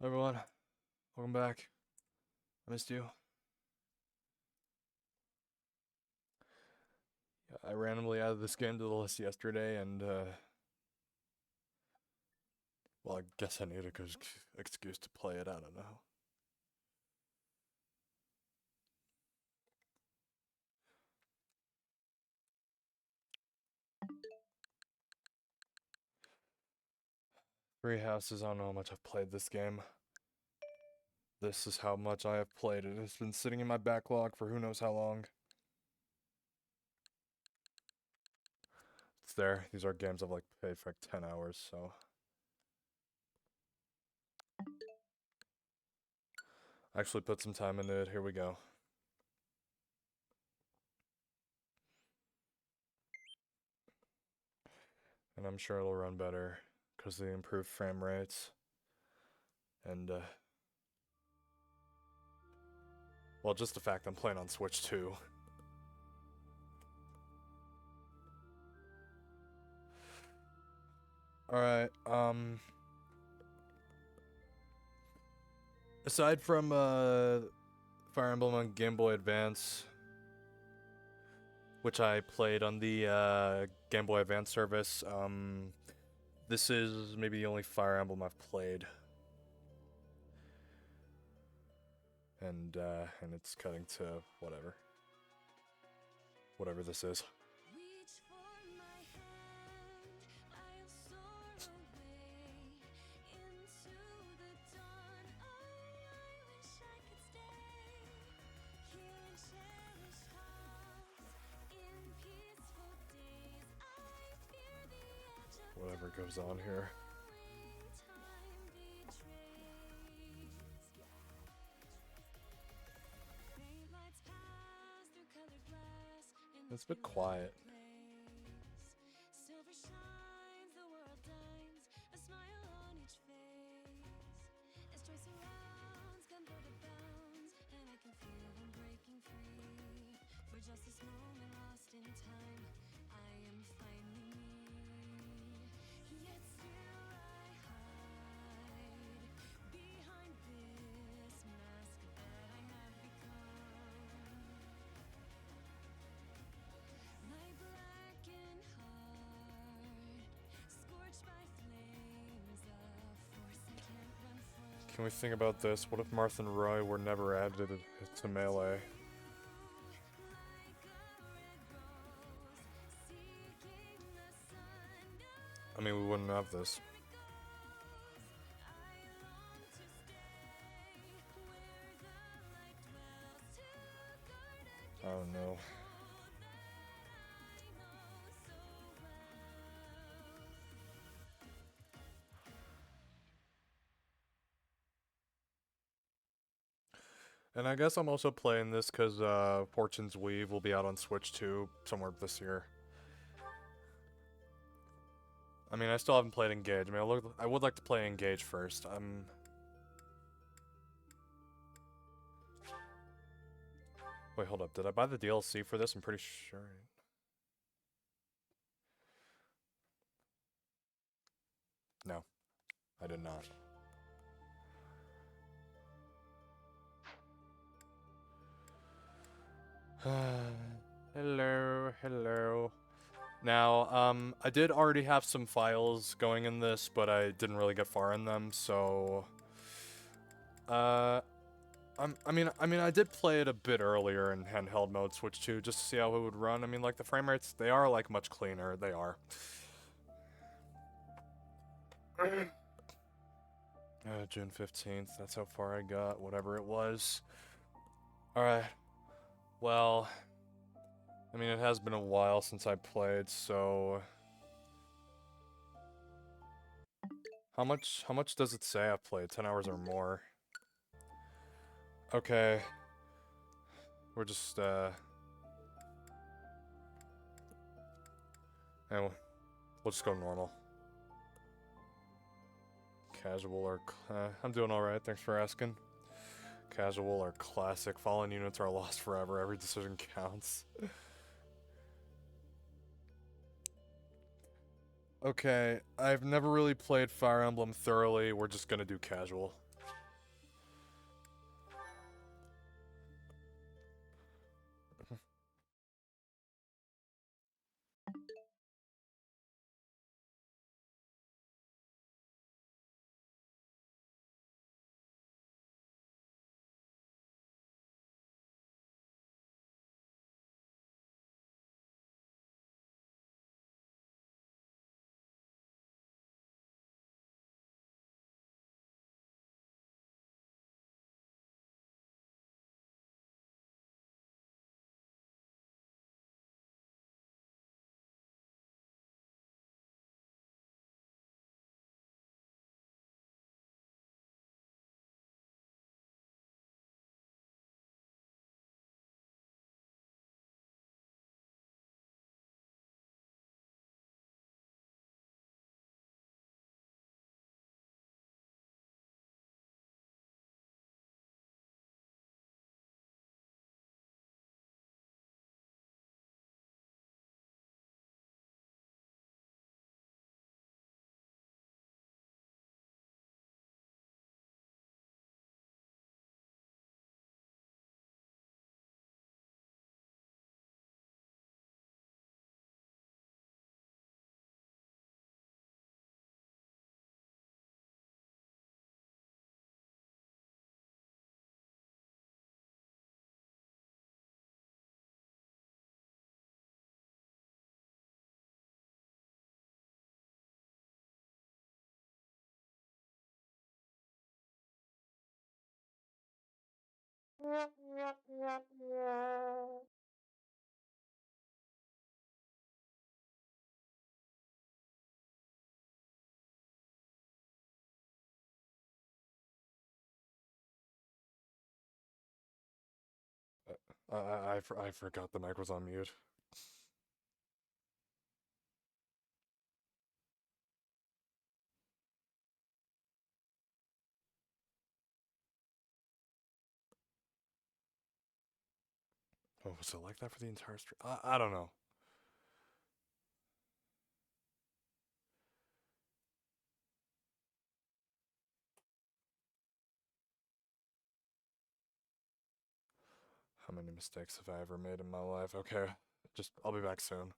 Everyone, welcome back. I missed you. Yeah, I randomly added this game to the list yesterday, and well, I guess I need a good excuse to play it. I don't know. Three Houses, I don't know how much I've played this game. This is how much I have played it. It's been sitting in my backlog for who knows how long. It's there. These are games I've like played for like 10 hours, so. I actually put some time into it. Here we go. And I'm sure it'll run better because of the improved frame rates. And, well, just the fact I'm playing on Switch too. Alright, aside from, Fire Emblem on Game Boy Advance, which I played on the, Game Boy Advance service, this is maybe the only Fire Emblem I've played. And it's cutting to whatever. Whatever this is. Whatever goes on here. It's a bit quiet. Can we think about this? What if Marth and Roy were never added to Melee? I mean, we wouldn't have this. I don't know. And I guess I'm also playing this because Fortune's Weave will be out on Switch too somewhere this year. I mean, I still haven't played Engage. I mean, I would like to play Engage first. Wait, hold up. Did I buy the DLC for this? I'm pretty sure. No, I did not. Hello, hello. Now, I did already have some files going in this, but I didn't really get far in them, so... I did play it a bit earlier in handheld mode Switch 2, just to see how it would run. I mean, like, the frame rates, they are, like, much cleaner. They are. June 15th, that's how far I got, whatever it was. Alright. Well... I mean, it has been a while since I played, so... How much does it say I've played? 10 hours or more? Okay. We're just, Anyway, we'll just go normal. Casual or... I'm doing alright, thanks for asking. Casual or classic. Fallen units are lost forever, every decision counts. Okay, I've never really played Fire Emblem thoroughly, we're just gonna do casual. I forgot the mic was on mute. Oh, was it like that for the entire stream? I don't know. How many mistakes have I ever made in my life? Okay, I'll be back soon.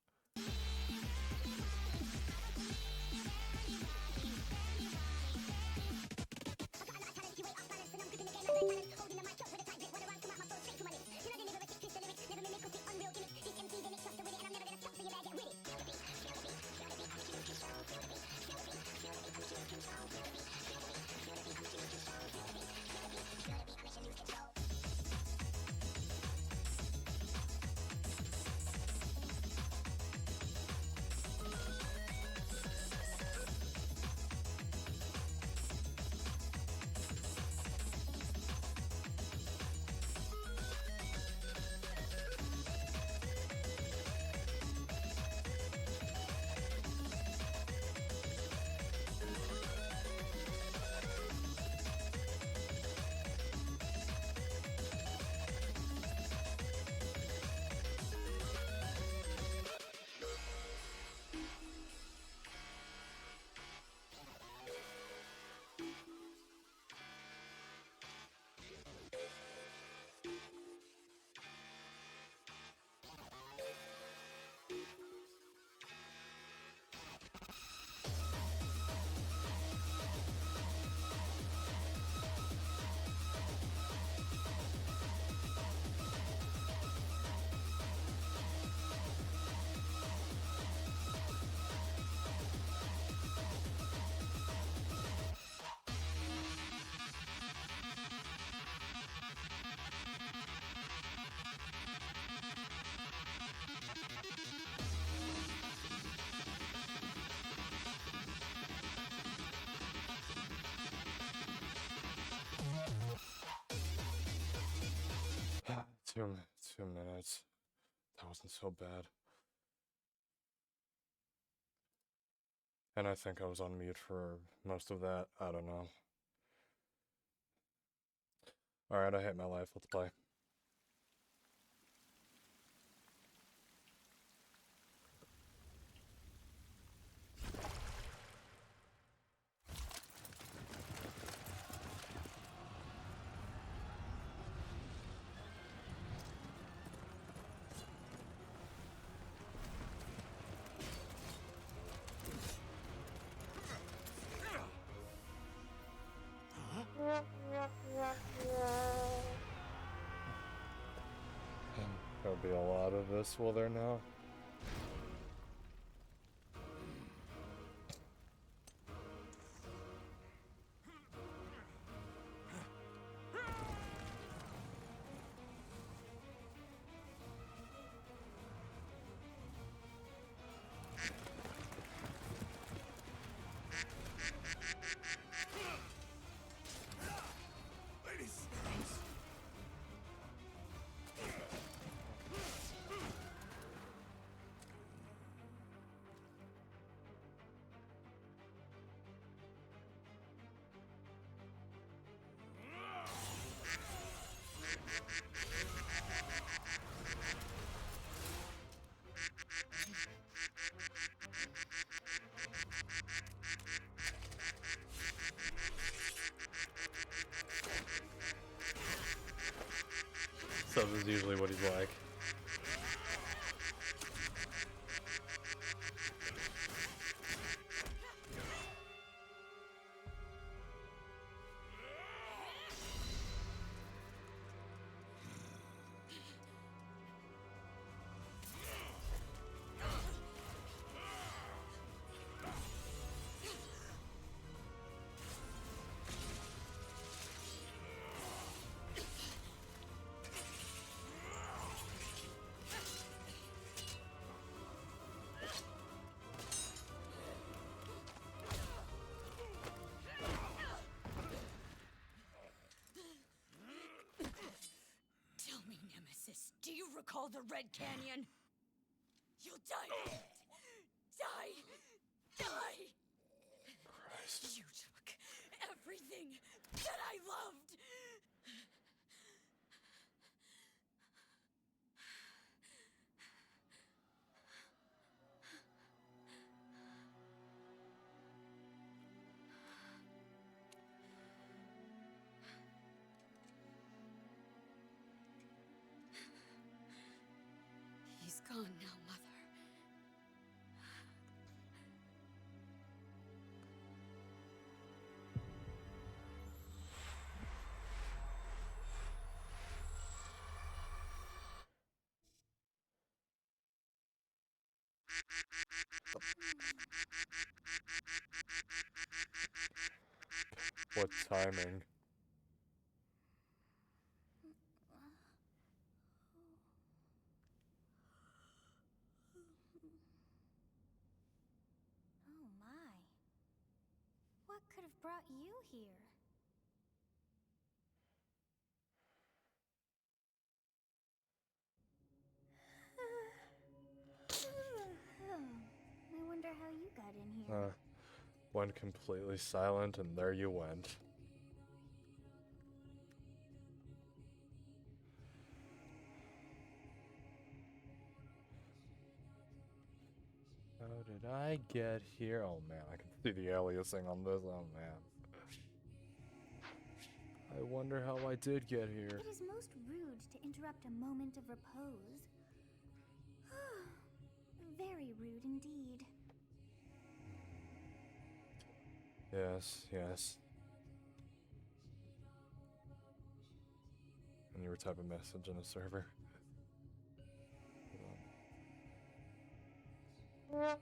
Two minutes. That wasn't so bad. And I think I was on mute for most of that. I don't know. Alright, I hate my life. Let's play. There'll be a lot of this, will there now? Stuff is usually what he's like. Do you recall the Red Canyon? You'll die. Die. Christ. You took everything that I loved. He's gone now, Mother. What timing? Oh my. What could have brought you here? I wonder how you got in here. Went completely silent, and there you went. How did I get here? Oh man, I can see the aliasing on this. Oh man. I wonder how I did get here. It is most rude to interrupt a moment of repose. Very rude indeed. Yes, yes. And you were typing a message in a server. Yeah.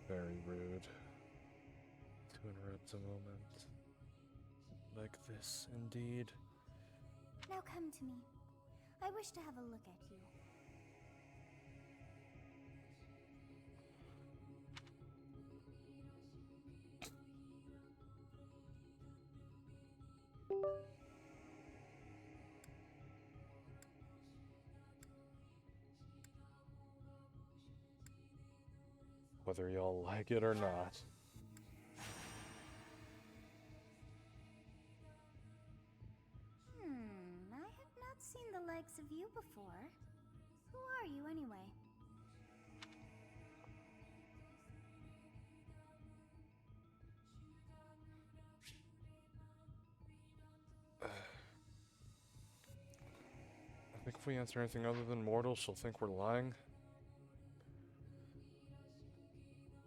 Very rude to interrupt a moment like this, indeed. Now come to me. I wish to have a look at you. whether y'all like it or not. I have not seen the likes of you before. Who are you anyway? I think if we answer anything other than mortal, she'll think we're lying.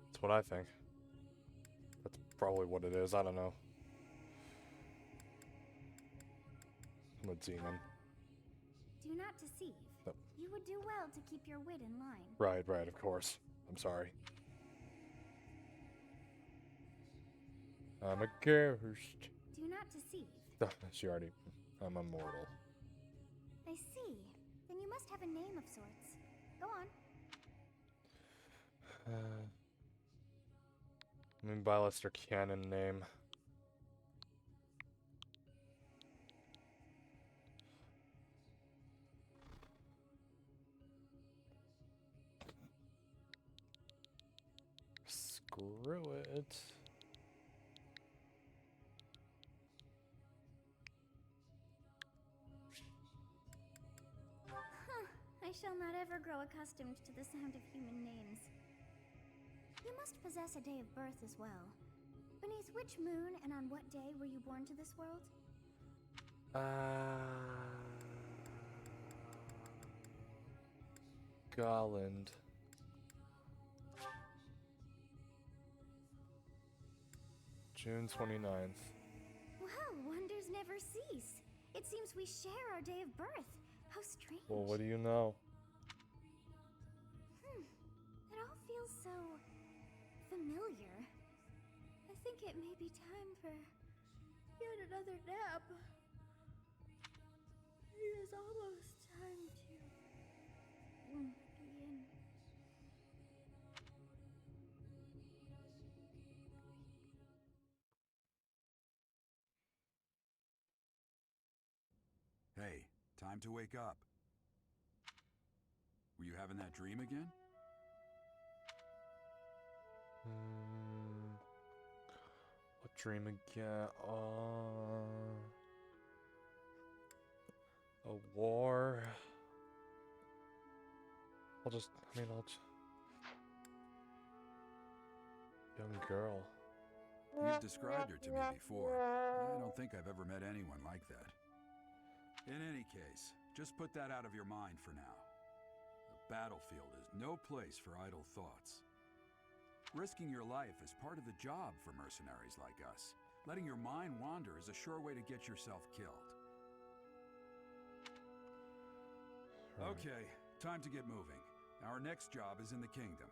That's what I think. That's probably what it is, I don't know. I'm a demon. Do not deceive. Nope. You would do well to keep your wit in line. Right, of course. I'm sorry. I'm a ghost. Do not deceive. She already... I'm immortal. I see. Then you must have a name of sorts. Go on. I mean, Bylester canon name. Screw it. I shall not ever grow accustomed to the sound of human names. You must possess a day of birth as well. Beneath which moon and on what day were you born to this world? Garland. June 29th. Well, wonders never cease. It seems we share our day of birth. How strange. Well, what do you know? It all feels so familiar. I think it may be time for yet another nap. It is almost time to begin. Hey, time to wake up. Were you having that dream again? What dream again? A war. I'll just... Young girl. You've described her to me before. I don't think I've ever met anyone like that. In any case, just put that out of your mind for now. The battlefield is no place for idle thoughts. Risking your life is part of the job for mercenaries like us. Letting your mind wander is a sure way to get yourself killed. Right. Okay, time to get moving. Our next job is in the kingdom.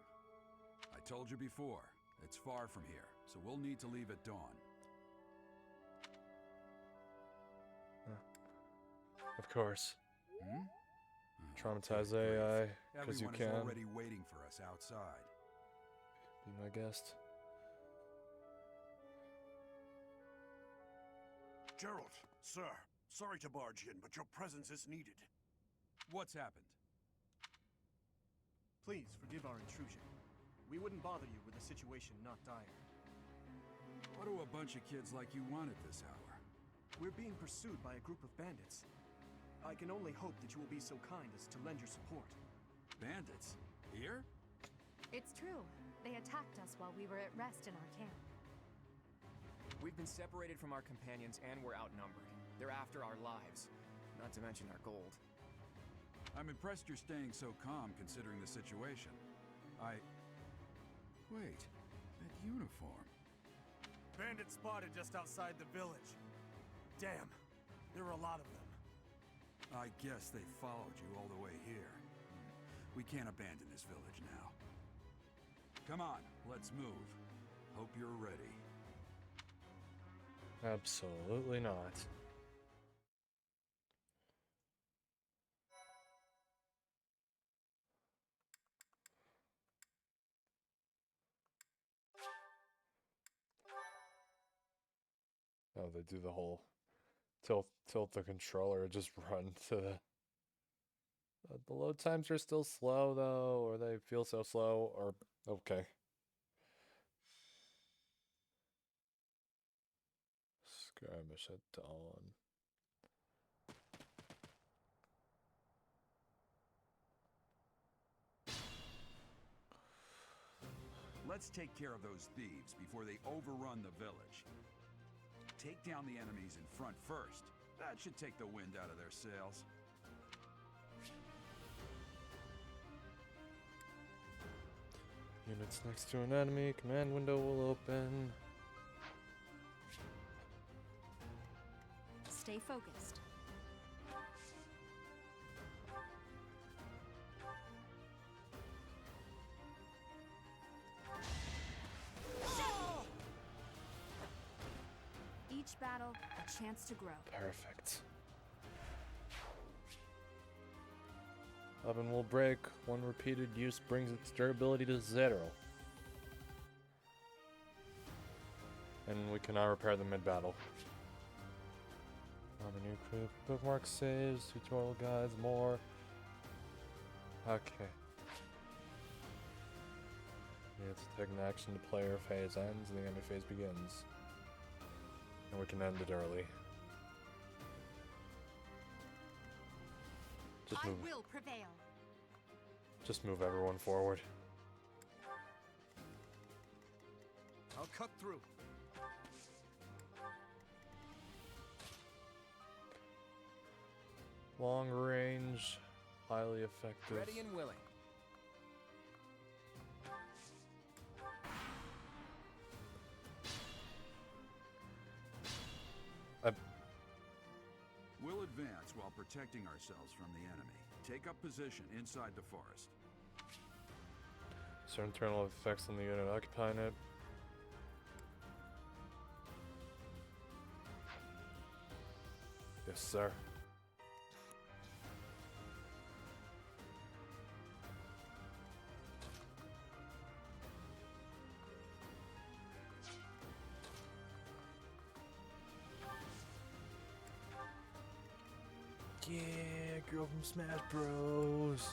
I told you before, it's far from here, so we'll need to leave at dawn. Of course. Hmm? Traumatize Okay, AI, great. because you Everyone can. is already waiting for us outside. Be my guest. Gerald, sir, sorry to barge in, but your presence is needed. What's happened? Please forgive our intrusion. We wouldn't bother you with a situation not dire. What do a bunch of kids like you want at this hour? We're being pursued by a group of bandits. I can only hope that you will be so kind as to lend your support. Bandits? Here? It's true. They attacked us while we were at rest in our camp. We've been separated from our companions and we're outnumbered. They're after our lives, not to mention our gold. I'm impressed you're staying so calm considering the situation. Wait, that uniform. Bandits spotted just outside the village. Damn, there were a lot of them. I guess they followed you all the way here. We can't abandon this village now. Come on, let's move. Hope you're ready. Absolutely not. Oh, they do the whole tilt the controller, just run to the... The load times are still slow though, or they feel so slow, or... Okay. Skirmish at dawn. Let's take care of those thieves before they overrun the village. Take down the enemies in front first. That should take the wind out of their sails. Units next to an enemy, command window will open. Stay focused. Each battle, a chance to grow. Perfect. Oven will break. One repeated use brings its durability to 0. And we cannot repair them mid-battle. New crew, bookmark saves, tutorial guides, more. Okay. It's taking action to player phase ends and the enemy phase begins. And we can end it early. Just move. I will prevail. Just move everyone forward. I'll cut through. Long range, highly effective. Ready and willing. We'll advance while protecting ourselves from the enemy. Take up position inside the forest. Certain internal effects on the unit occupying it. Yes, sir. Yeah, girl from Smash Bros.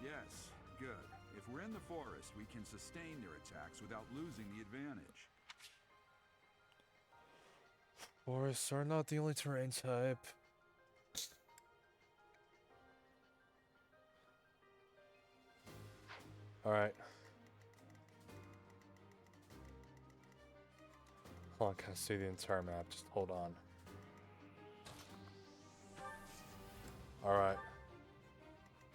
Yes, good. If we're in the forest, we can sustain their attacks without losing the advantage. Forests are not the only terrain type. Alright. Hold on, can I see the entire map? Just hold on. Alright.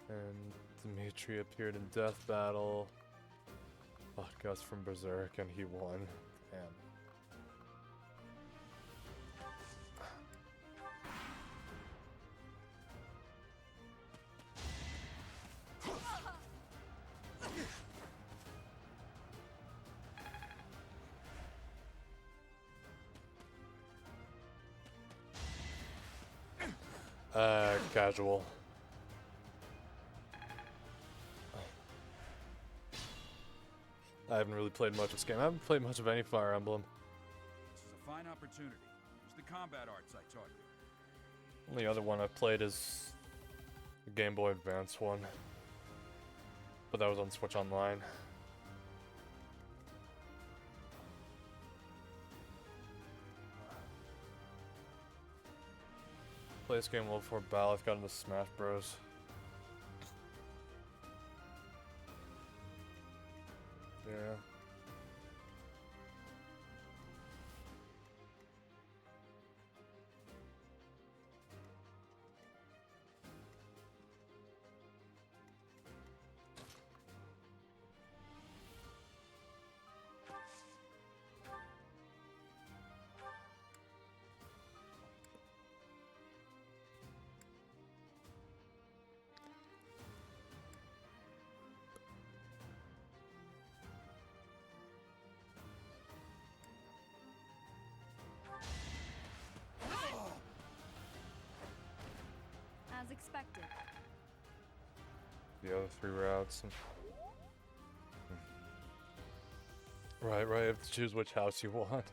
And Dimitri appeared in Death Battle. Oh, Gus from Berserk, and he won. Damn. Casual. I haven't really played much of this game. I haven't played much of any Fire Emblem. This is a fine opportunity. Use the combat arts I taught you. The other one I've played is the Game Boy Advance one. But that was on Switch Online. Play this game well before Battle. I've got into Smash Bros. Yeah. As expected. The other 3 routes. Right, you have to choose which house you want.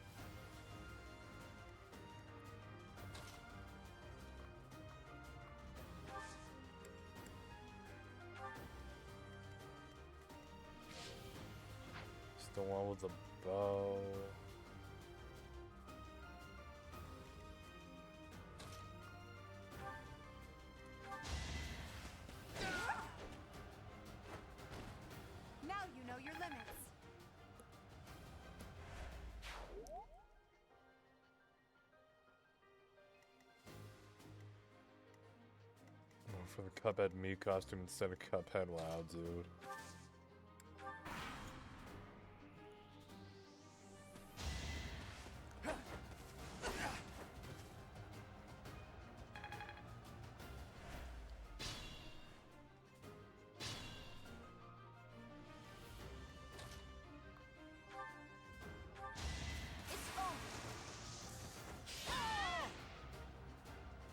It's the one with the bow. for the Cuphead me costume instead of Cuphead. Wow, dude.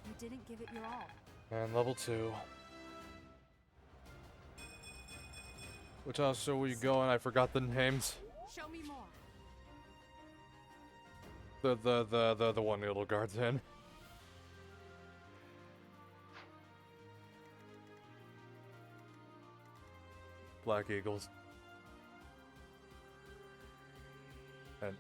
You didn't give it your all. And level 2. Which also where you going? I forgot the names. Show me more. The one the little guard's in. Black Eagles. And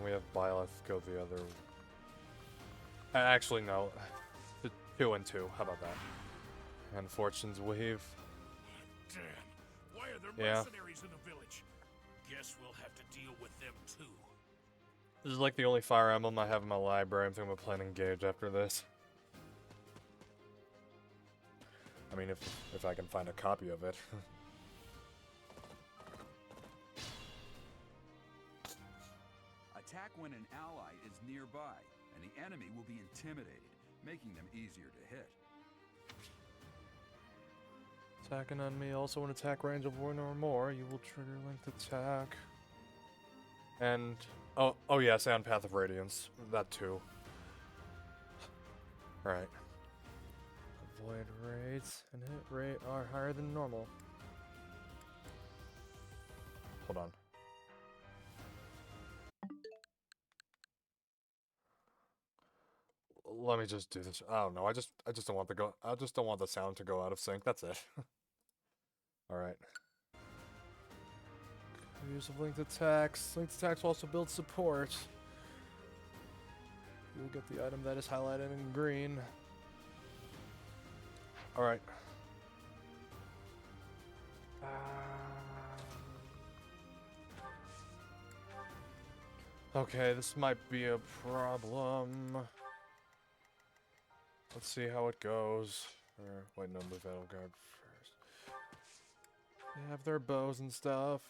we have Byleth go the other. Actually, no. 2 and 2. How about that? And Fortune's Wave. Damn. Why are there Yeah. mercenaries in the village? Guess we'll have to deal with them too. This is like the only Fire Emblem I have in my library. I'm thinking about playing Engage after this. I mean, if I can find a copy of it. Attack when an ally is nearby, and the enemy will be intimidated, making them easier to hit. Attack an enemy, also an attack range of 1 or more. You will trigger linked attack. And oh yes, and Path of Radiance. That too. Right. Avoid rates and hit rate are higher than normal. Hold on. Let me just do this. I don't know. I just don't want the sound to go out of sync. That's it. All right. Use of linked attacks. Linked attacks will also build support. You'll get the item that is highlighted in green. All right. Okay, this might be a problem. Let's see how it goes. Or, wait, no, move Edelgard first. They have their bows and stuff.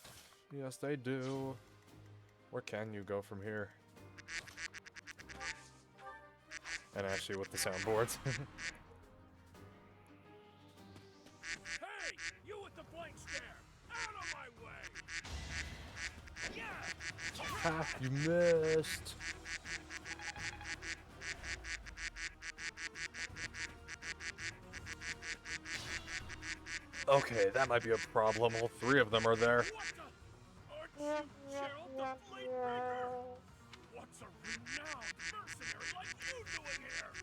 Yes, they do. Where can you go from here? And actually with the soundboards. Hey! You with the blank stare! Out of my way! Yeah! Ha! You missed! Okay, that might be a problem. All 3 of them are there. What the? Aren't you Gerald the Flatebreaker? What's a renowned mercenary like you doing here?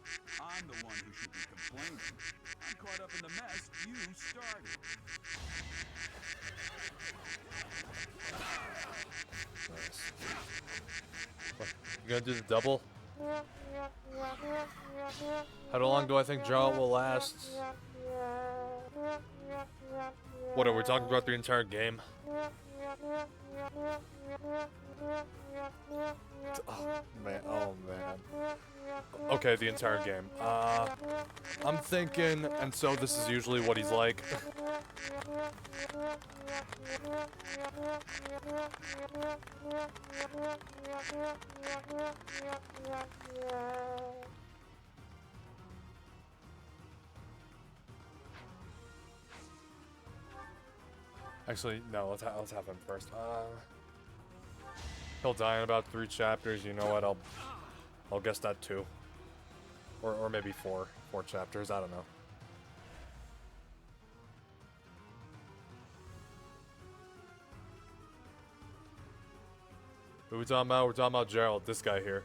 I'm the one who should be complaining. I'm caught up in the mess you started. Nice. What, you gonna do the double? How long do I think Gerald will last? What, are we talking about the entire game? Oh man, Okay, the entire game. I'm thinking, and so this is usually what he's like. Actually, no, let's have him first. He'll die in about 3 chapters. You know what? I'll guess that too. Or maybe 4 chapters. I don't know. Who we talking about? We're talking about Gerald. This guy here.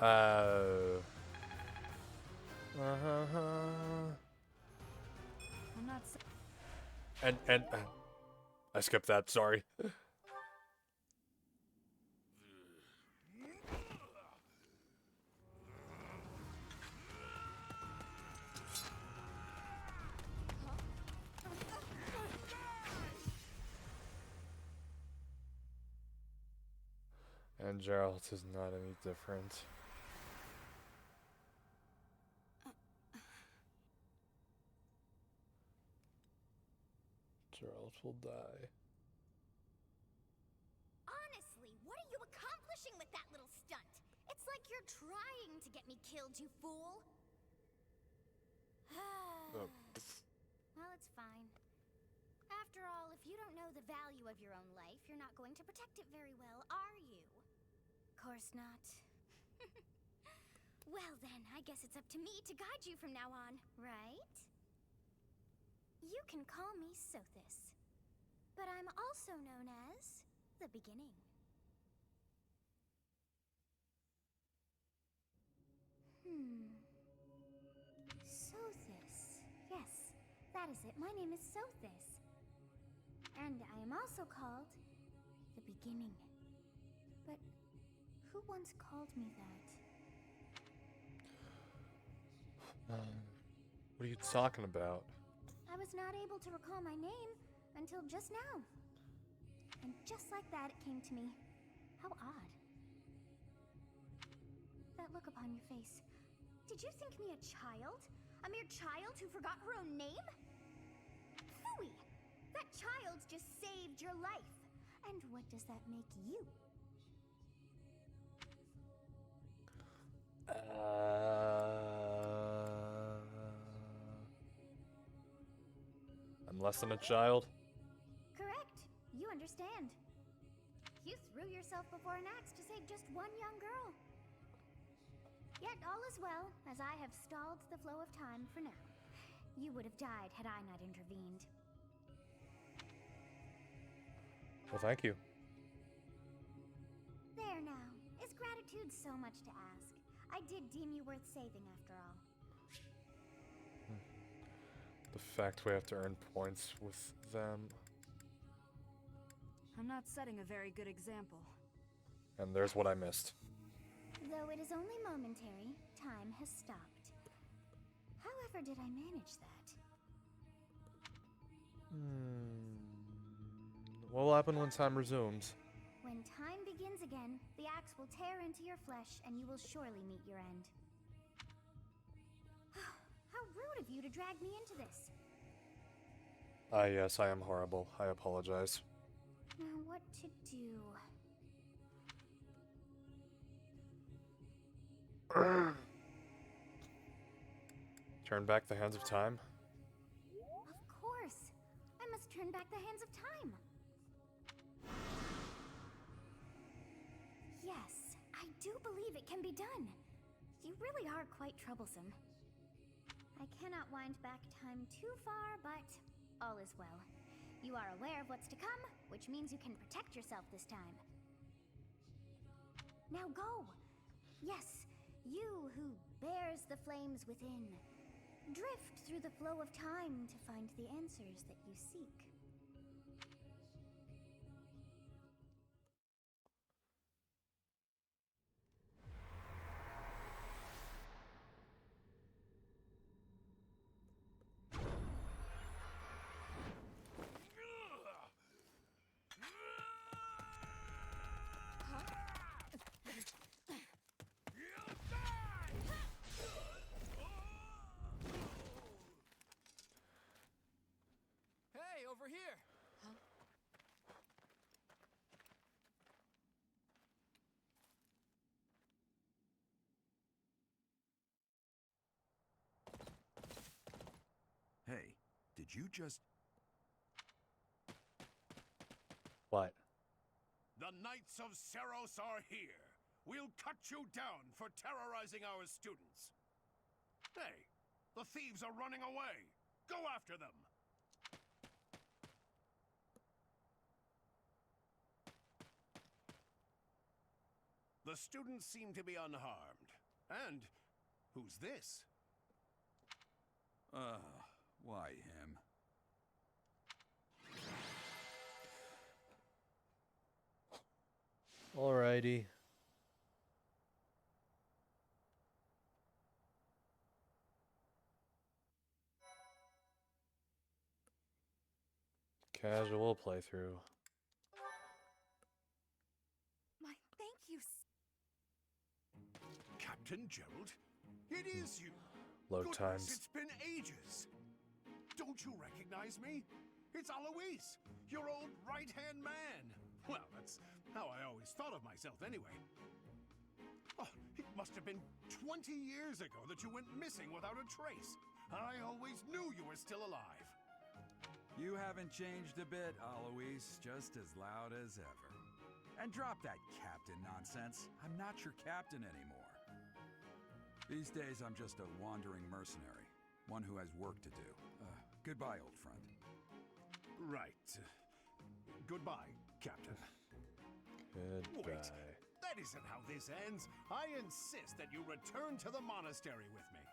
I'm not. And I skipped that. Sorry. And Geralt is not any different. Geralt will die. Honestly, what are you accomplishing with that little stunt? It's like you're trying to get me killed, you fool. Oh. Well, it's fine. After all, if you don't know the value of your own life, you're not going to protect it very well, are you? Course not. Well then, I guess it's up to me to guide you from now on, right? You can call me Sothis, but I'm also known as the Beginning. Sothis. Yes, that is it. My name is Sothis. And I am also called the Beginning. But who once called me that? What are you talking about? I was not able to recall my name until just now. And just like that, it came to me. How odd. That look upon your face. Did you think me a child? A mere child who forgot her own name? Phooey! That child just saved your life. And what does that make you? I'm less than a child. Correct. You understand. You threw yourself before an axe to save just one young girl. Yet all is well, as I have stalled the flow of time for now. You would have died had I not intervened. Well, thank you. There now. Is gratitude so much to ask? I did deem you worth saving after all. The fact we have to earn points with them. I'm not setting a very good example. And there's what I missed. Though it is only momentary, time has stopped. However did I manage that? What will happen when time resumes? When time begins again, the axe will tear into your flesh and you will surely meet your end. How rude of you to drag me into this. Yes, I am horrible. I apologize. Now what to do? Turn back the hands of time? Of course. I must turn back the hands of time. Yes, I do believe it can be done. You really are quite troublesome. I cannot wind back time too far, but all is well. You are aware of what's to come, which means you can protect yourself this time. Now go! Yes, you who bears the flames within. Drift through the flow of time to find the answers that you seek. Hey, over here! Hey, did you just... What? The Knights of Seros are here. We'll cut you down for terrorizing our students. Hey, the thieves are running away. Go after them. The students seem to be unharmed. And who's this? Why him? Alrighty. Casual playthrough. My thank you Captain Gerald? It is you! Load Goodness, times. it's been ages! Don't you recognize me? It's Alois, your old right-hand man! Well, that's how I always thought of myself anyway. Oh, it must have been 20 years ago that you went missing without a trace. I always knew you were still alive. You haven't changed a bit, Alois. Just as loud as ever. And drop that captain nonsense. I'm not your captain anymore. These days, I'm just a wandering mercenary. One who has work to do. Goodbye, old friend. Right. Goodbye, Captain. Goodbye. Wait, that isn't how this ends. I insist that you return to the monastery with me.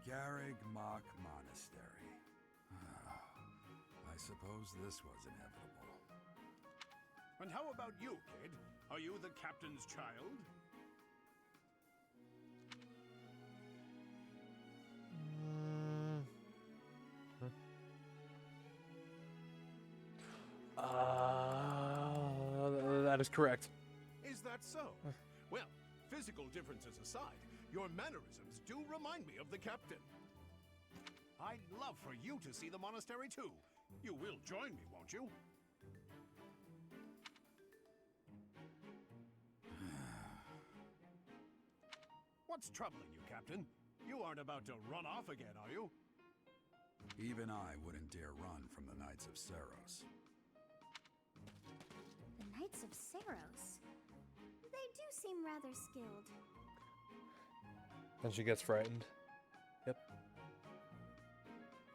Garrig Mach Monastery. I suppose this was inevitable. And how about you, kid? Are you the captain's child? That is correct. Is that so? Well, physical differences aside, your mannerisms do remind me of the captain. I'd love for you to see the monastery too. You will join me, won't you? What's troubling you, Captain? You aren't about to run off again, are you? Even I wouldn't dare run from the Knights of Saros. The Knights of Saros. They do seem rather skilled. And she gets frightened. Yep.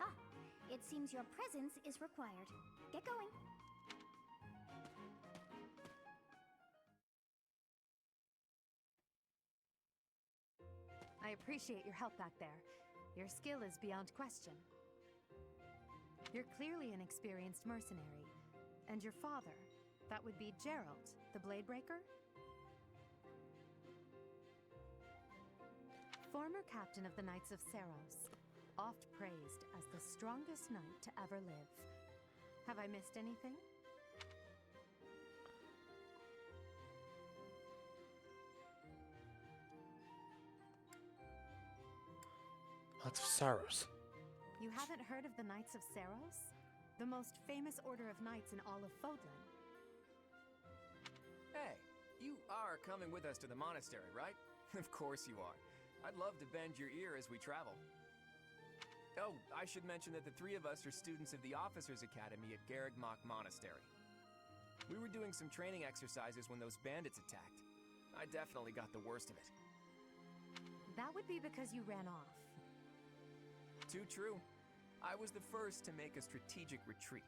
Ah, it seems your presence is required. Get going. I appreciate your help back there. Your skill is beyond question. You're clearly an experienced mercenary. And your father, that would be Gerald, the Bladebreaker? Former captain of the Knights of Saros, oft praised as the strongest knight to ever live. Have I missed anything? Lots of sorrows. You haven't heard of the Knights of Saros? The most famous order of knights in all of Fodlan. Hey, you are coming with us to the monastery, right? Of course you are. I'd love to bend your ear as we travel. Oh, I should mention that the three of us are students of the Officers' Academy at Garrig Mach Monastery. We were doing some training exercises when those bandits attacked. I definitely got the worst of it. That would be because you ran off. Too true. I was the first to make a strategic retreat.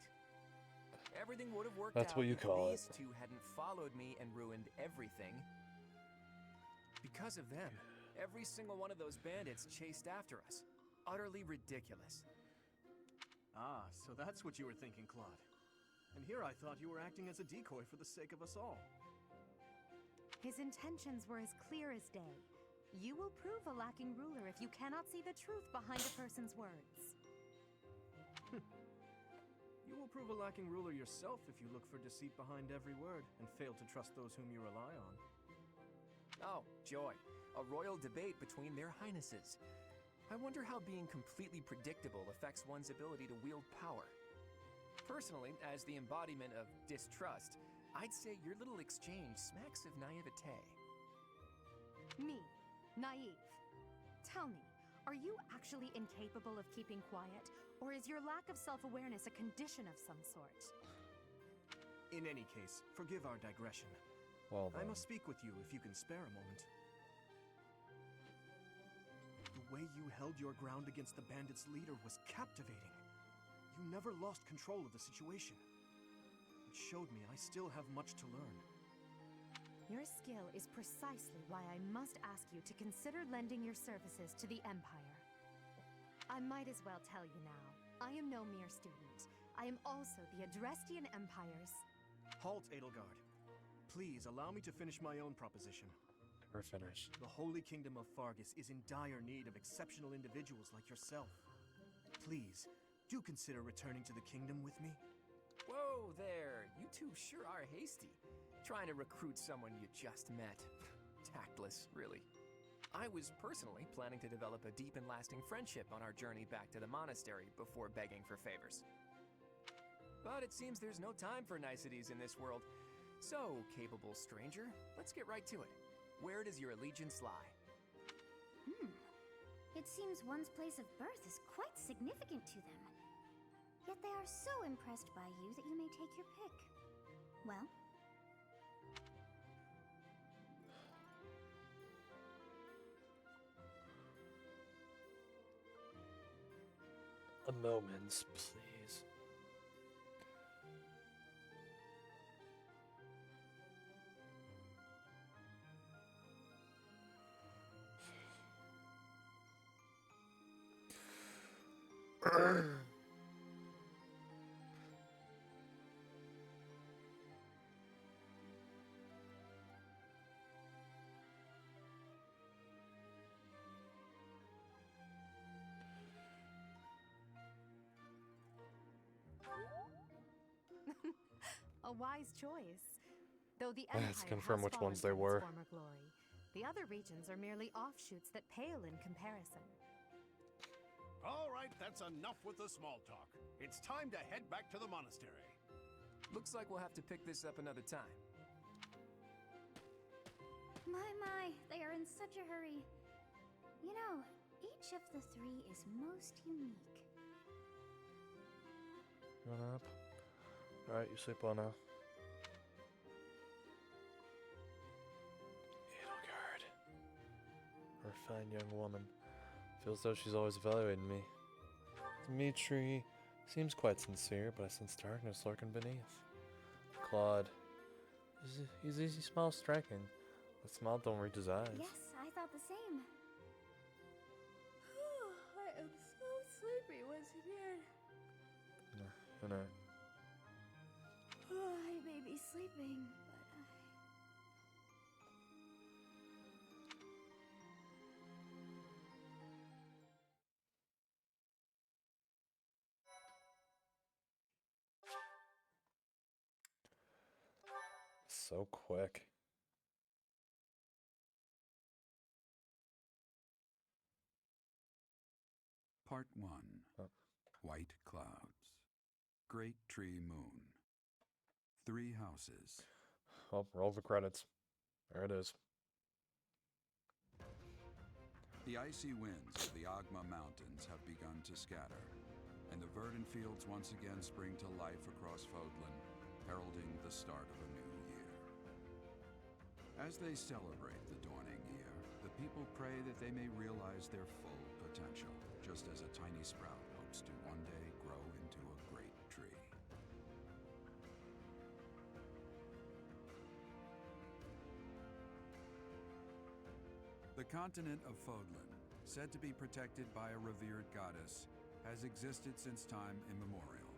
Everything would have worked That's out what you if call these it. two hadn't followed me and ruined everything. Because of them, every single one of those bandits chased after us. Utterly ridiculous. Ah, so that's what you were thinking, Claude. And here I thought you were acting as a decoy for the sake of us all. His intentions were as clear as day. You will prove a lacking ruler if you cannot see the truth behind a person's words. You will prove a lacking ruler yourself if you look for deceit behind every word and fail to trust those whom you rely on. Oh, joy. A royal debate between their highnesses. I wonder how being completely predictable affects one's ability to wield power. Personally, as the embodiment of distrust, I'd say your little exchange smacks of naivete. Me, naive. Tell me, are you actually incapable of keeping quiet, or is your lack of self-awareness a condition of some sort? In any case, forgive our digression. Well I then. must speak with you if you can spare a moment. The way you held your ground against the bandits' leader was captivating. You never lost control of the situation. It showed me I still have much to learn. Your skill is precisely why I must ask you to consider lending your services to the Empire. I might as well tell you now, I am no mere student. I am also the Adrestian Empire's... Halt, Edelgard. Please allow me to finish my own proposition. We're finished. The Holy Kingdom of Fargus is in dire need of exceptional individuals like yourself. Please, do consider returning to the kingdom with me. Whoa there, you two sure are hasty. Trying to recruit someone you just met. Tactless, really. I was personally planning to develop a deep and lasting friendship on our journey back to the monastery before begging for favors. But it seems there's no time for niceties in this world. So, capable stranger, let's get right to it. Where does your allegiance lie? It seems one's place of birth is quite significant to them. Yet they are so impressed by you that you may take your pick. Well? A moment, please. A wise choice. Though the Let's Empire confirm has which fallen ones they from its were. former glory, the other regions are merely offshoots that pale in comparison. All right, that's enough with the small talk. It's time to head back to the monastery. Looks like we'll have to pick this up another time. My, they are in such a hurry. You know, each of the three is most unique. Run up. Alright, you sleep well now. Edelgard. A refined young woman. Feels though she's always evaluating me. Dimitri seems quite sincere, but I sense darkness lurking beneath. Claude. His easy smile striking. The smile don't reach his eyes. Yes, I thought the same. I am so sleepy once again. No. I may be sleeping, but So quick. Part 1. Oh. White clouds. Great tree moon. 3 houses. Oh, roll the credits. There it is. The icy winds of the Agma Mountains have begun to scatter, and the verdant fields once again spring to life across Fodlan, heralding the start of a new year. As they celebrate the dawning year, the people pray that they may realize their full potential, just as a tiny sprout hopes to one day grow into a great tree. The continent of Fodlan, said to be protected by a revered goddess, has existed since time immemorial.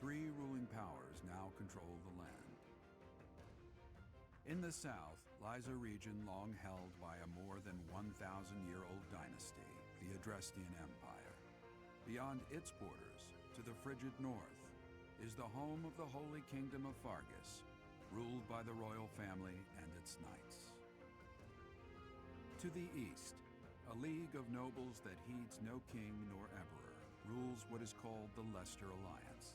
3 ruling powers now control the land. In the south lies a region long held by a more than 1,000-year-old dynasty, the Adrestian Empire. Beyond its borders, to the frigid north, is the home of the Holy Kingdom of Fargus, ruled by the royal family and its knights. To the east, a league of nobles that heeds no king nor emperor rules what is called the Leicester Alliance.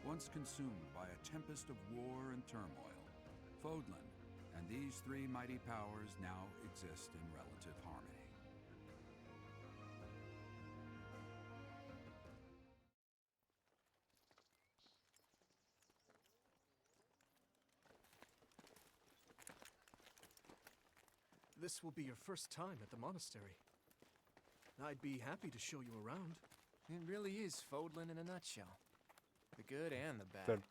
Once consumed by a tempest of war and turmoil, Fodlan and these 3 mighty powers now exist in relative harmony. This will be your first time at the monastery. I'd be happy to show you around. It really is Fodlan in a nutshell. The good and the bad. Good.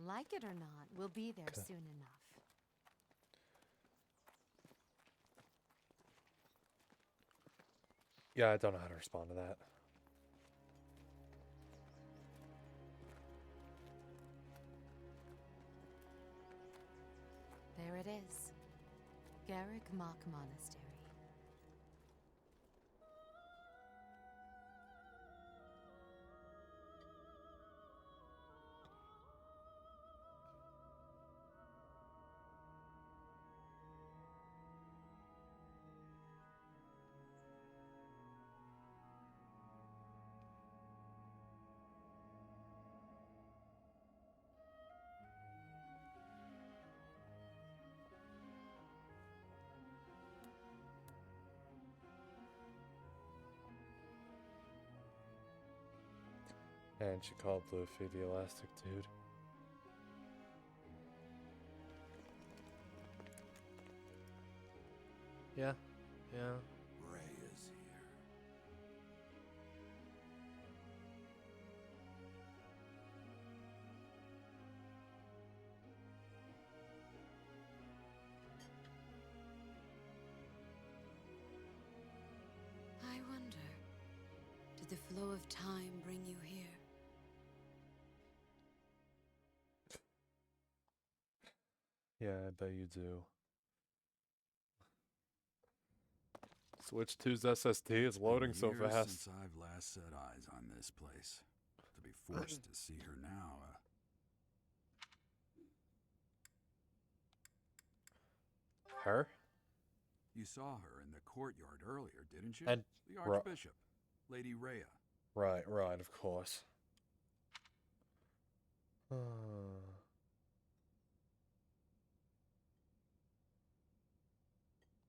Like it or not, we'll be there soon enough. Yeah, I don't know how to respond to that. There it is. Garrick Mock Monastery. And she called Luffy the elastic dude. Yeah, yeah. Rhea's here. I wonder, did the flow of time bring you here? Yeah, I bet you do. Switch 2's SSD is loading so Years fast. since I've last set eyes on this place. To be forced to see her now, Her? You saw her in the courtyard earlier, didn't you? And the Archbishop, Lady Rhea. Right, of course.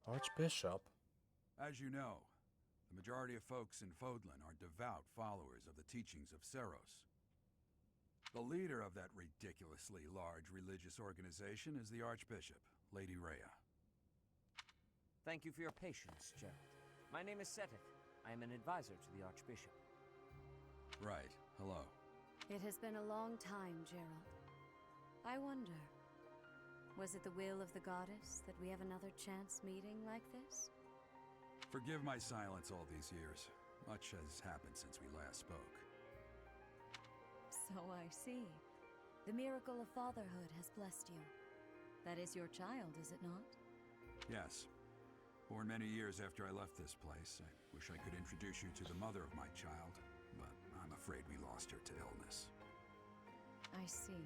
Archbishop? As you know, the majority of folks in Fodlan are devout followers of the teachings of Seros. The leader of that ridiculously large religious organization is the Archbishop, Lady Rhea. Thank you for your patience, Gerald. My name is Seteth. I am an advisor to the Archbishop. Right. Hello. It has been a long time, Gerald. I wonder, was it the will of the goddess that we have another chance meeting like this? Forgive my silence all these years. Much has happened since we last spoke. So I see. The miracle of fatherhood has blessed you. That is your child, is it not? Yes. Born many years after I left this place. I wish I could introduce you to the mother of my child, but I'm afraid we lost her to illness. I see.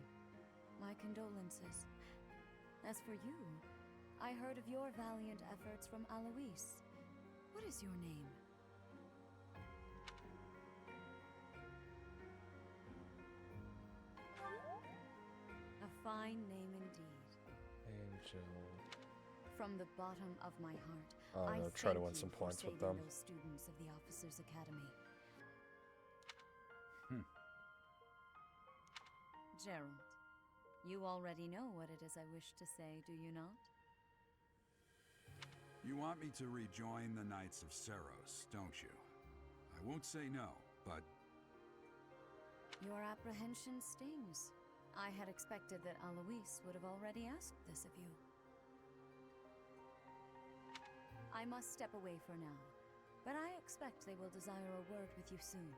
My condolences. As for you, I heard of your valiant efforts from Alois. What is your name? A fine name indeed. Angel. From the bottom of my heart, I'm gonna try to win some points with them. Those students of the Officers Academy. Gerald, you already know what it is I wish to say, do you not? You want me to rejoin the Knights of Seros, don't you? I won't say no, but... Your apprehension stings. I had expected that Alois would have already asked this of you. I must step away for now, but I expect they will desire a word with you soon.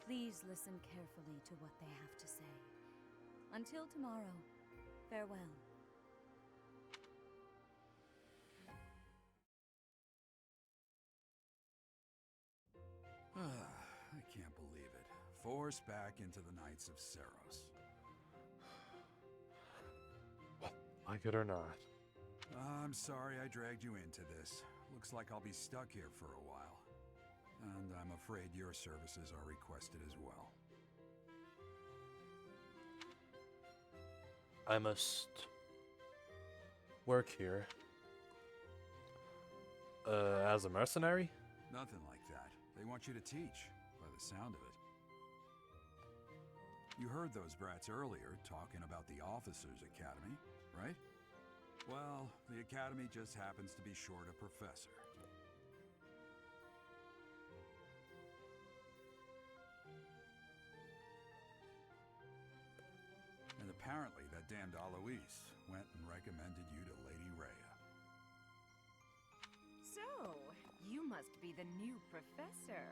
Please listen carefully to what they have to say. Until tomorrow, farewell. I can't believe it. Forced back into the Knights of Seros. Like it or not. I'm sorry I dragged you into this. Looks like I'll be stuck here for a while. And I'm afraid your services are requested as well. I must work here. As a mercenary? Nothing like that. They want you to teach, by the sound of it. You heard those brats earlier talking about the Officers Academy, right? Well, the Academy just happens to be short a professor. And apparently that damned Alois went and recommended you to Lady Rhea. So, you must be the new professor.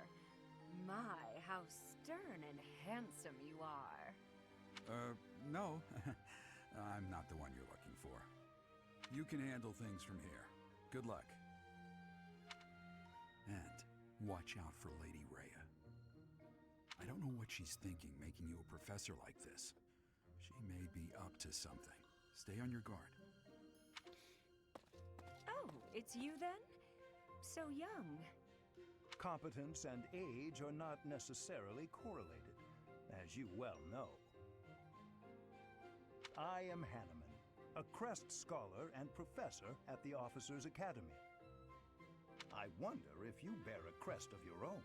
My, how stern and handsome you are. No. I'm not the one you're looking for. You can handle things from here. Good luck. And watch out for Lady Rhea. I don't know what she's thinking making you a professor like this. She may be up to something. Stay on your guard. Oh, it's you then? So young. Competence and age are not necessarily correlated, as you well know. I am Hanneman, a Crest Scholar and Professor at the Officers Academy. I wonder if you bear a crest of your own.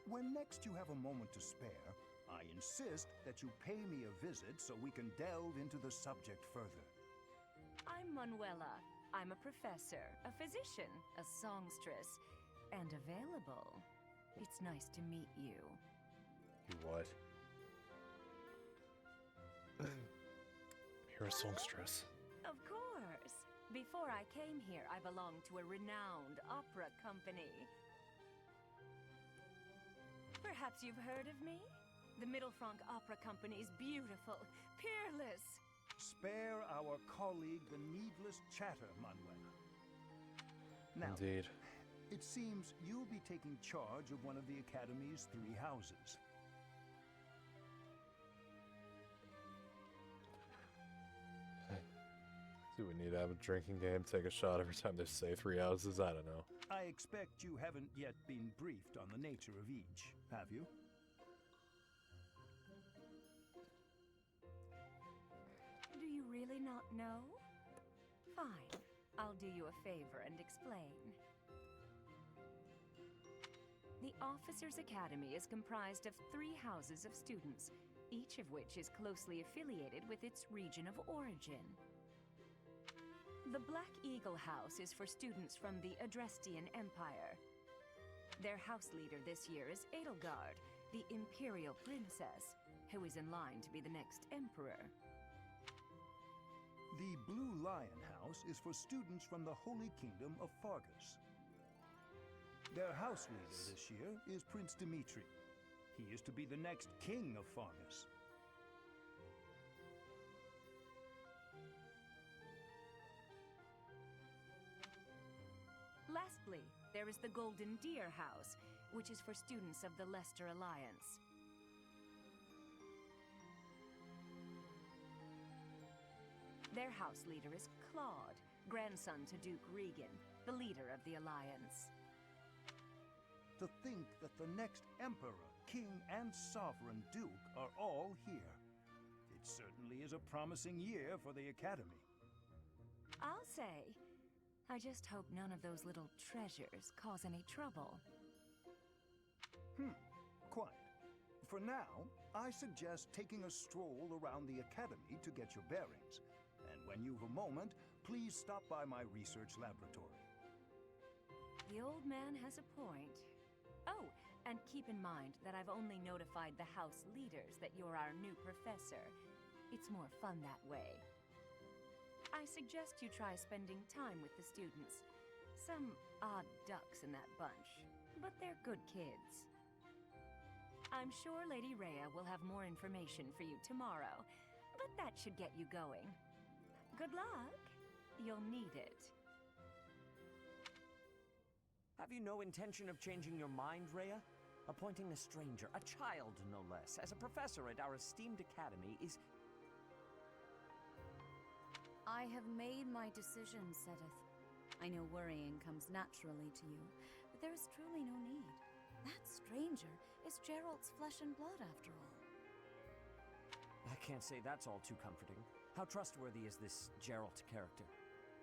When next you have a moment to spare, I insist that you pay me a visit so we can delve into the subject further. I'm Manuela. I'm a professor, a physician, a songstress, and available. It's nice to meet you. You what? You're a songstress. Of course. Before I came here, I belonged to a renowned opera company. Perhaps you've heard of me? The Middlefranc Opera Company is beautiful, peerless. Spare our colleague the needless chatter, Manuela. Now, Indeed. it seems you'll be taking charge of one of the Academy's 3 houses. Do we need to have a drinking game, take a shot every time they say 3 houses? I don't know. I expect you haven't yet been briefed on the nature of each, have you? Do you really not know? Fine. I'll do you a favor and explain. The Officers' Academy is comprised of 3 houses of students, each of which is closely affiliated with its region of origin. The Black Eagle House is for students from the Adrestian Empire. Their house leader this year is Edelgard, the Imperial Princess, who is in line to be the next emperor. The Blue Lion House is for students from the Holy Kingdom of Fargus. Their house leader this year is Prince Dimitri. He is to be the next king of Fargus. Lastly, there is the Golden Deer House, which is for students of the Leicester Alliance. Their house leader is Claude, grandson to Duke Regan, the leader of the Alliance. To think that the next emperor, king, and sovereign duke are all here. It certainly is a promising year for the Academy. I'll say, I just hope none of those little treasures cause any trouble. Quite. For now, I suggest taking a stroll around the Academy to get your bearings. And when you've a moment, please stop by my research laboratory. The old man has a point. Oh, and keep in mind that I've only notified the house leaders that you're our new professor. It's more fun that way. I suggest you try spending time with the students. Some odd ducks in that bunch, but they're good kids. I'm sure Lady Rhea will have more information for you tomorrow, but that should get you going. Good luck. You'll need it. Have you no intention of changing your mind, Rhea? Appointing a stranger, a child no less, as a professor at our esteemed academy is... I have made my decision, Sedith. I know worrying comes naturally to you, but there is truly no need. That stranger is Gerald's flesh and blood, after all. I can't say that's all too comforting. How trustworthy is this Gerald character?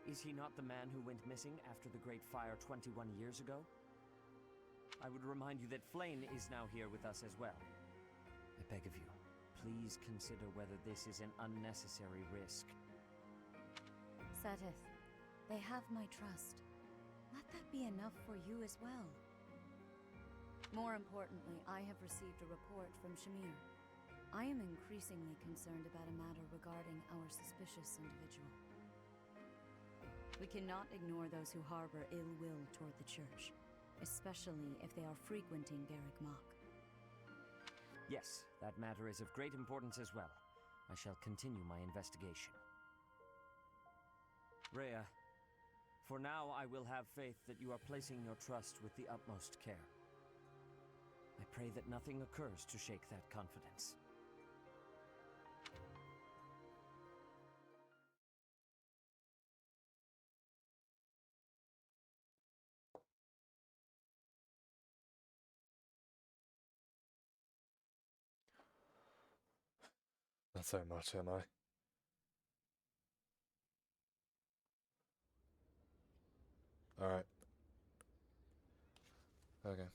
Is he not the man who went missing after the Great Fire 21 years ago? I would remind you that Flayn is now here with us as well. I beg of you, please consider whether this is an unnecessary risk. Sedith, they have my trust. Let that be enough for you as well. More importantly, I have received a report from Shamir. I am increasingly concerned about a matter regarding our suspicious individual. We cannot ignore those who harbor ill will toward the Church, especially if they are frequenting Garrick Mach. Yes, that matter is of great importance as well. I shall continue my investigation. Rhea, for now I will have faith that you are placing your trust with the utmost care. I pray that nothing occurs to shake that confidence. Not so much, am I? Alright. Okay.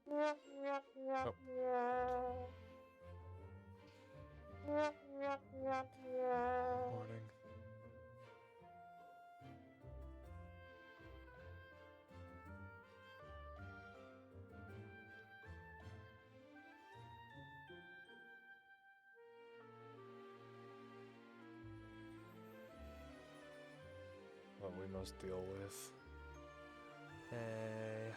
Morning. What we must deal with. Hey.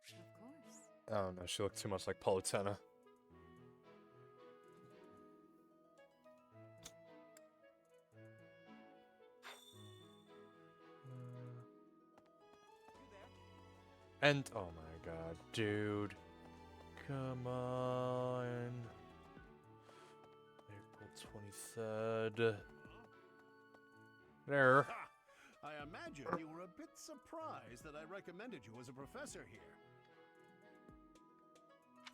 Of course. I don't know, she looked too much like Palutena. And, oh my god, dude. Come on. April 23rd. There. Ha! I imagine you were a bit surprised that I recommended you as a professor here.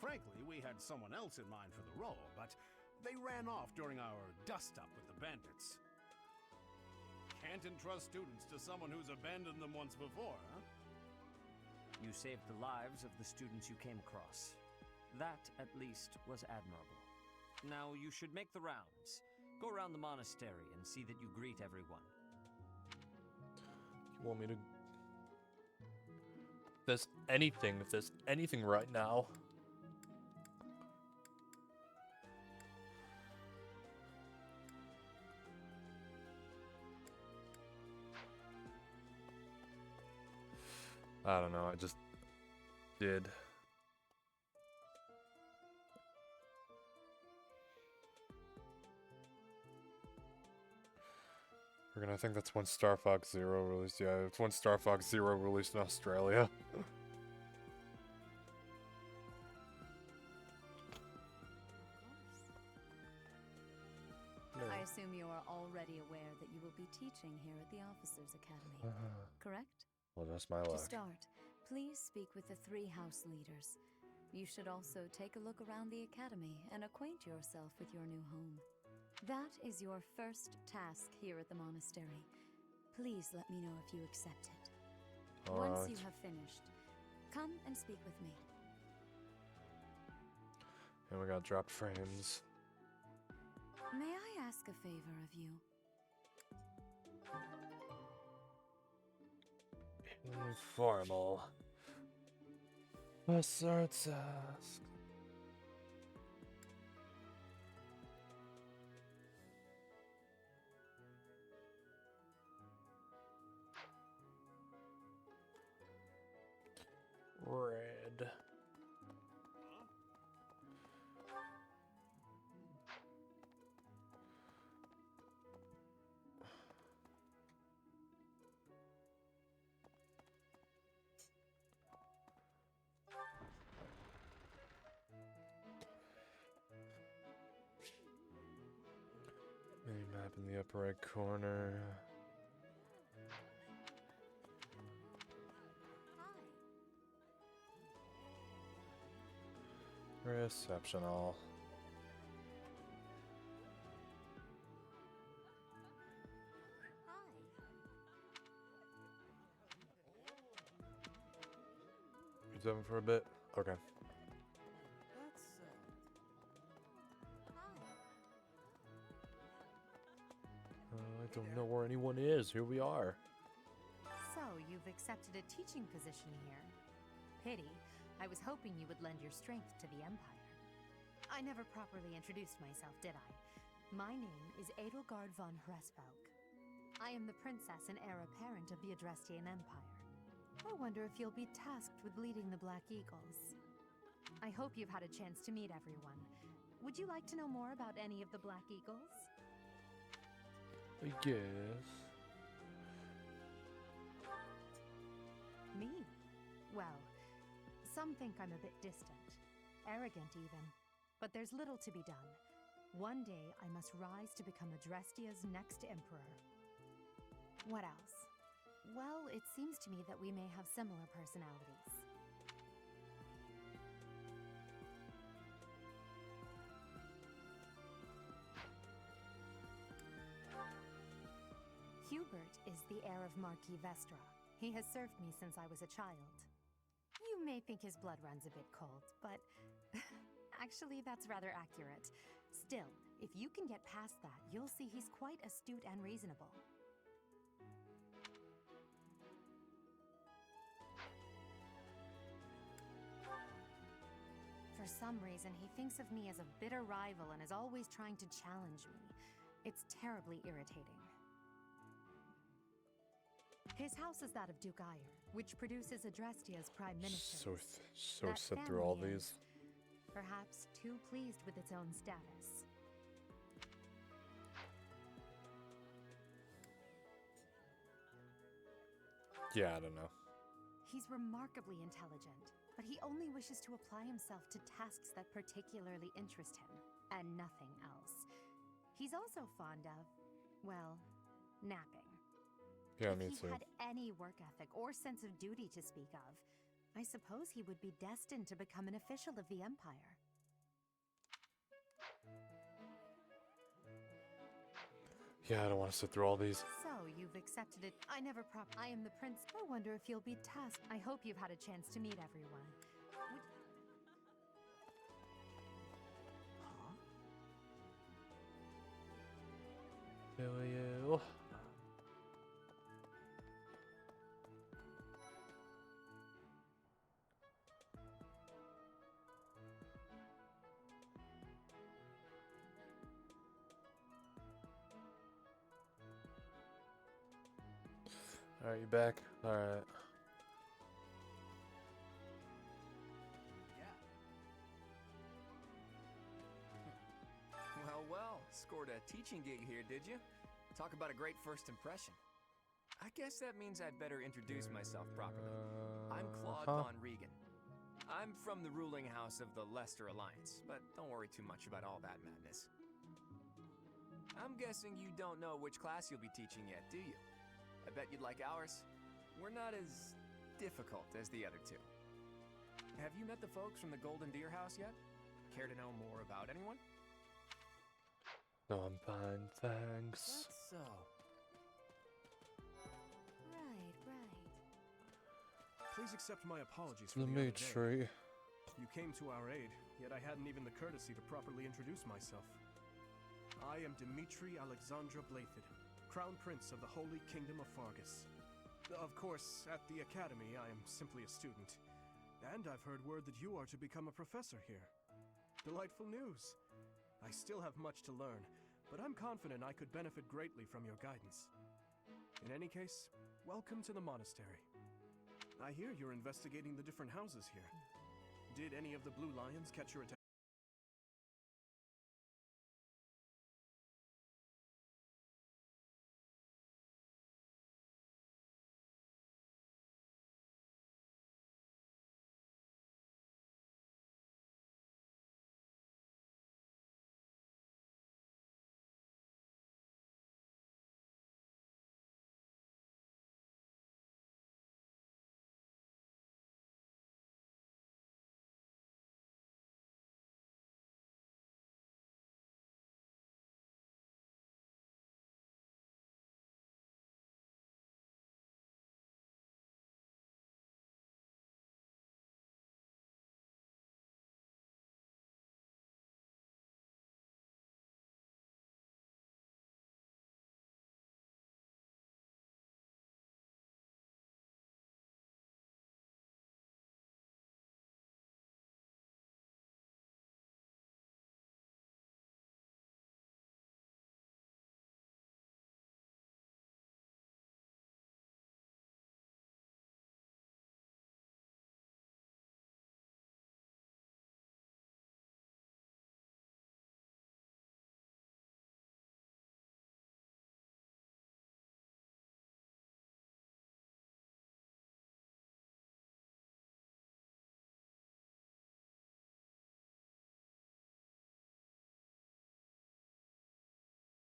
Frankly, we had someone else in mind for the role, but they ran off during our dust-up with the bandits. Can't entrust students to someone who's abandoned them once before, huh? You saved the lives of the students you came across. That, at least, was admirable. Now you should make the rounds. Go around the monastery and see that you greet everyone. You want me to... if there's anything right now. I don't know, I just did. I think that's when Star Fox Zero released. Yeah, it's when Star Fox Zero released in Australia. I assume you are already aware that you will be teaching here at the Officers' Academy, correct? Well, that's my To luck. start, please speak with the 3 house leaders. You should also take a look around the academy and acquaint yourself with your new home. That is your first task here at the monastery. Please let me know if you accept it. Once you have finished, come and speak with me. And we got dropped frames. May I ask a favor of you? Informal. What's our task? Red. Mini map in the upper right corner. Receptional. He's over for a bit? Okay. I don't know where anyone is. Here we are. So, you've accepted a teaching position here. Pity. I was hoping you would lend your strength to the Empire. I never properly introduced myself, did I? My name is Edelgard von Hresvelk. I am the princess and heir apparent of the Adrestian Empire. I wonder if you'll be tasked with leading the Black Eagles. I hope you've had a chance to meet everyone. Would you like to know more about any of the Black Eagles? I guess. Me? Well, some think I'm a bit distant. Arrogant, even. But there's little to be done. One day, I must rise to become Adrestia's next emperor. What else? Well, it seems to me that we may have similar personalities. Hubert is the heir of Marquis Vestra. He has served me since I was a child. You may think his blood runs a bit cold, but actually that's rather accurate. Still, if you can get past that, you'll see he's quite astute and reasonable. For some reason, he thinks of me as a bitter rival and is always trying to challenge me. It's terribly irritating. His house is that of Duke Ire, which produces Adrestia's prime minister. So sit through all these. Perhaps too pleased with its own status. Yeah, I don't know. He's remarkably intelligent, but he only wishes to apply himself to tasks that particularly interest him, and nothing else. He's also fond of, well, napping. Yeah, me If too. he had any work ethic or sense of duty to speak of, I suppose he would be destined to become an official of the Empire. Yeah, I don't want to sit through all these. So, you've accepted it. I am the prince. I wonder if you'll be tasked. I hope you've had a chance to meet everyone. Hell yeah. Alright, you back? Alright. Well, scored a teaching gig here, did you? Talk about a great first impression. I guess that means I'd better introduce myself properly. I'm Claude von Regan. I'm from the ruling house of the Leicester Alliance, but don't worry too much about all that madness. I'm guessing you don't know which class you'll be teaching yet, do you? I bet you'd like ours. We're not as difficult as the other two. Have you met the folks from the Golden Deer House yet? Care to know more about anyone? No, I'm fine, thanks. That's so. Right. Please accept my apologies for the other day. Dimitri. You came to our aid, yet I hadn't even the courtesy to properly introduce myself. I am Dimitri Alexandra Blathid, Crown Prince of the Holy Kingdom of Fargus. Of course, at the Academy, I am simply a student. And I've heard word that you are to become a professor here. Delightful news. I still have much to learn, but I'm confident I could benefit greatly from your guidance. In any case, welcome to the monastery. I hear you're investigating the different houses here. Did any of the Blue Lions catch your attention?